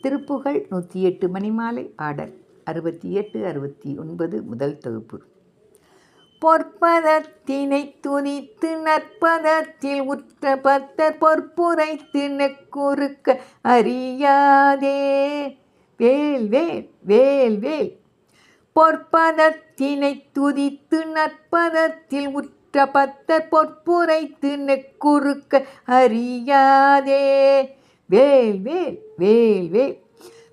திருப்புகழ் 108 மணிமாலை ஆடல் 68 69 முதல் தொகுப்பு. பொற்பதத்தினை துதித்து நற்பதத்தில் உற்ற பத்தர் பொற்புரைத்து நெக்குறுக்க அறியாதே. வேல் வேல் வேல் வேல். பொற்பதத்தினை துதித்து நற்பதத்தில் உற்ற பத்தர் பொற்புரைத்து நெக்குறுக்க அறியாதே. வேல் வேல் வேல் வேல்.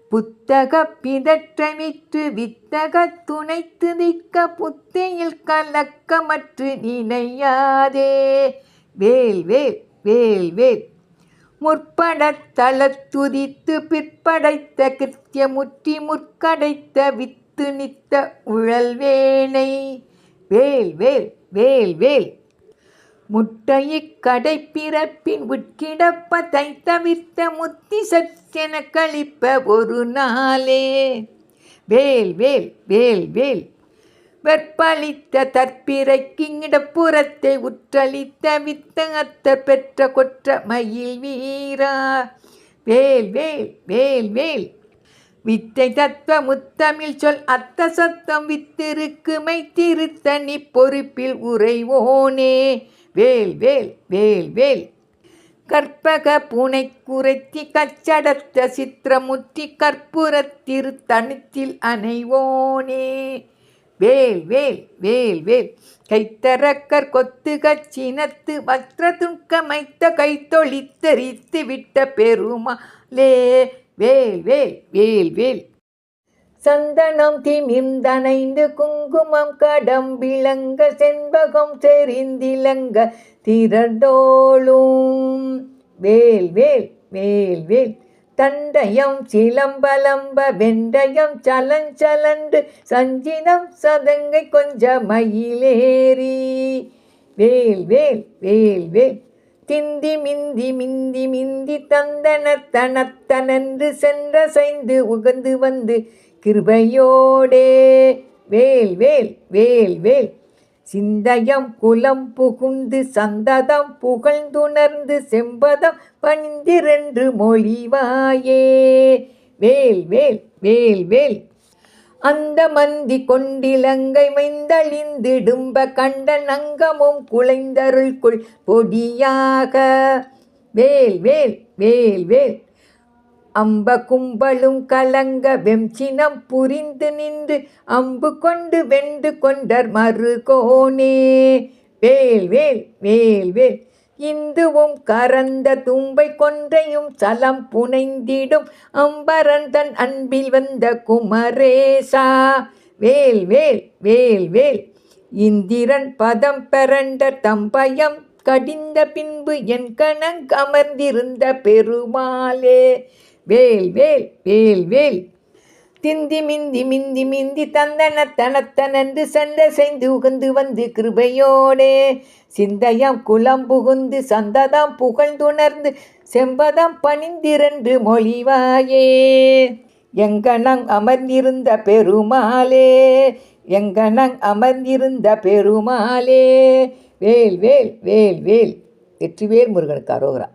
புத்தக பிதற்றவிற்று வித்தக துணைத்து திக்க புத்தியில் கலக்கமற்று நினையாதே. வேல் வேல் வேல் வேல். முற்படத் தளத்துதித்து பிற்படைத்த கிருத்தியமுற்றி முற்கடைத்த வித்து நித்த உழல்வேனை. வேல் வேல் வேல் வேல். முட்டையிக் கடைப்பிறப்பின் உட்கிடப்ப தைத்தவிர்த்த முத்தி சற்றென கழிப்ப ஒரு நாளே. வேல் வேல் வேல் வேல். வெற்பளித்த தற்பிறைக்கு இடப்புறத்தை உற்றளித்த வித்த அத்தர் பெற்ற கொற்ற மயில் வீரா. வேல் வேல் வேல் வேல். வித்தை தத்துவ முத்தமிழ் சொல் அத்த சத்தம் வித்திருக்கு மைத்திருத்த நீ பொறுப்பில் உறைவோனே. வேல் வேல் வேல் வேல். கற்பக பூனை குறைத்தி கச்சடத்த சித்திரமுற்றி கற்பூரத்திரு தனித்தில் அணைவோனே. வேல் வேல் வேல் வேல். கைத்தரக்கர் கொத்து கச்சினத்து வஸ்திர துன்க மைத்த கைத்தொழித்தரித்து விட்ட பெருமாளே. வேல் வேல் வேல் வேல். சந்தனம் திமிர்ந்தனைந்து குங்குமம் கடம் விளங்க செண்பகம் செறிந்திலங்க திரடோளும். வேல் வேல் வேல் வேல். தண்டயம் சிலம்பலம்ப வெண்டயம் சலஞ்சலண்டு சஞ்சினம் சதங்கை கொஞ்ச மயிலேறி. வேல் வேல் வேல் வேல். திந்தி மிந்தி மிந்தி மிந்தி தந்தனர் தனத்தனன்று சென்றசைந்து உகந்து வந்து கிருபையோடே. வேல் வேல் வேல் வேல். சிந்தயம் குலம் புகுந்து சந்ததம் புகழ்ந்துணர்ந்து செம்பதம் பணிந்திரண்டு மொழிவாயே. வேல் வேல் வேல் வேல். அந்த மந்தி கொண்டிலங்கை மைந்தழிந்திடும்ப கண்டன் அங்கமும் குலைந்தருள்குள் பொடியாக. வேல் வேல் வேல் வேல். அம்ப கும்பலும் கலங்க வெம்சினம் புரிந்து நின்று அம்பு கொண்டு வெண்டு கொண்டர் மறுகோனே. வேல் வேல் வேல் வேல். இந்துவும் கரந்த தும்பை கொன்றையும் சலம் புனைந்திடும் அம்பரன் தன் அன்பில் வந்த குமரேசா. வேல் வேல் வேல் வேல். இந்திரன் பதம் பெறண்ட தம்பயம் கடிந்த பின்பு என் கணங் அமர்ந்திருந்த பெருமாளே. வேல் வேல் வேல் வேல். திந்தி மிந்தி மிந்தி மிந்தி தந்தன தனத்தனன்று சென்ற செய்து உகந்து வந்து கிருபையோடே. சிந்தயம் குலம் புகுந்து சந்ததம் புகழ்ந்துணர்ந்து செம்பதம் பணிந்திரண்டு மொழிவாயே. எங்கனங் அமர்ந்திருந்த பெருமாளே. எங்கனங் அமர்ந்திருந்த பெருமாளே. வேல் வேல் வேல் வேல். வெற்றிவேல் முருகனுக்கு அரோகரா.